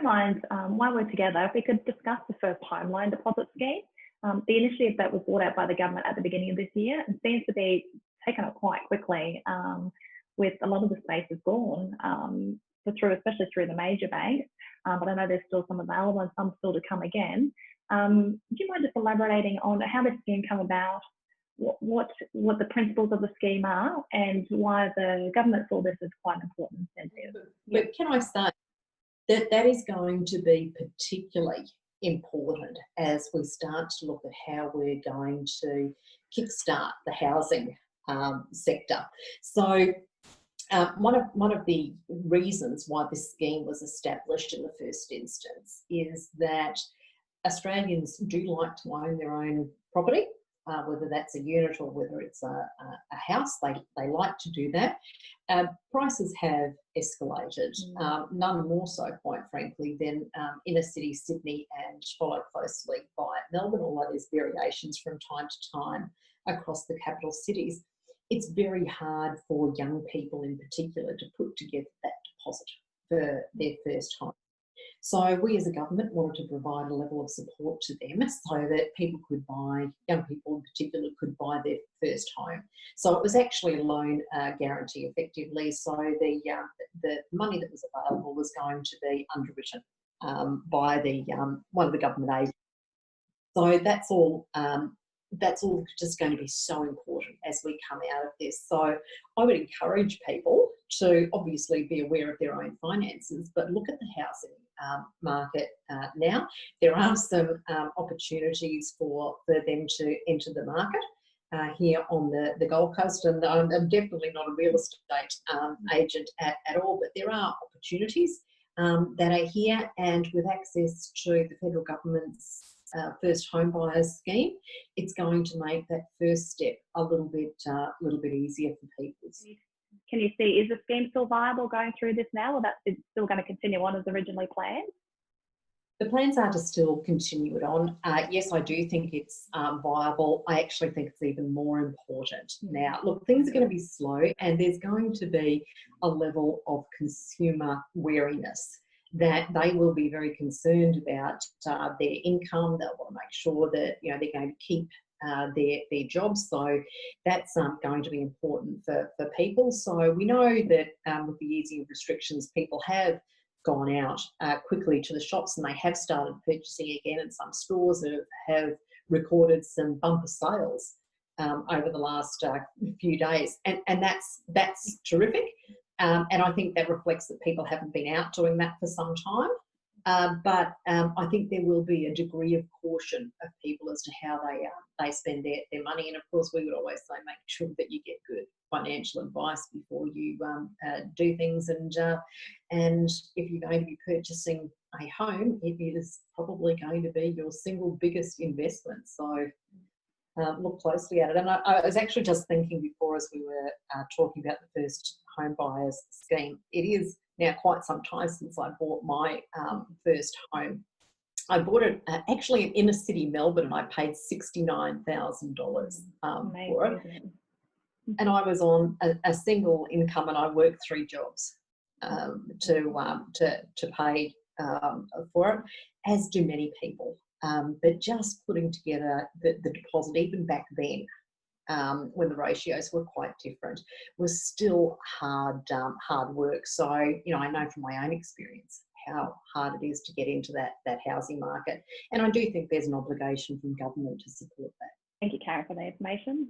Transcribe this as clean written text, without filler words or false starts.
mind, while we're together, if we could discuss the first home loan deposit scheme. The initiative that was brought out by the government at the beginning of this year and seems to be taken up quite quickly, with a lot of the spaces gone, especially through the major banks. But I know there's still some available and some still to come again. Do you mind just elaborating on how this scheme came about, what the principles of the scheme are, and why the government saw this as quite an important incentive? But can I say that is going to be particularly important as we start to look at how we're going to kickstart the housing sector. So one of the reasons why this scheme was established in the first instance is that Australians do like to own their own property, whether that's a unit or whether it's a house. They like to do that. Prices have escalated, none more so, quite frankly, than inner city Sydney, and followed closely by Melbourne, although there's variations from time to time across the capital cities. It's very hard for young people in particular to put together that deposit for their first home. So we as a government wanted to provide a level of support to them so that people could buy, young people in particular, could buy their first home. So it was actually a loan guarantee effectively. So the money that was available was going to be underwritten by one of the government agents. So that's all just going to be so important as we come out of this. So I would encourage people to obviously be aware of their own finances, but look at the housing market now. There are some opportunities for them to enter the market here on the Gold Coast, and I'm definitely not a real estate agent at all, but there are opportunities that are here, and with access to the federal government's first home buyers scheme, it's going to make that first step a little bit easier for people. Can you see, is the scheme still viable going through this now, or that it's still going to continue on as originally planned? The plans are to still continue it on. Yes, I do think it's viable. I actually think it's even more important now. Look, things are going to be slow, and there's going to be a level of consumer wariness that they will be very concerned about their income. They'll want to make sure that they're going to keep their jobs. So that's going to be important for people. So we know that with the easing of restrictions, people have gone out quickly to the shops, and they have started purchasing again, and some stores have recorded some bumper sales over the last few days, and that's terrific. And I think that reflects that people haven't been out doing that for some time. But I think there will be a degree of caution of people as to how they spend their money. And of course, we would always say make sure that you get good financial advice before you do things. And if you're going to be purchasing a home, it is probably going to be your single biggest investment. So look closely at it. And I was actually just thinking before, as we were talking about the first home buyers scheme, it is now quite some time since I bought my first home. I bought it actually in inner city Melbourne, and I paid $69,000 for it. And I was on a single income, and I worked 3 jobs to pay for it, as do many people. But just putting together the deposit, even back then, when the ratios were quite different, was still hard work. So, I know from my own experience how hard it is to get into that housing market. And I do think there's an obligation from government to support that. Thank you, Karen, for the information.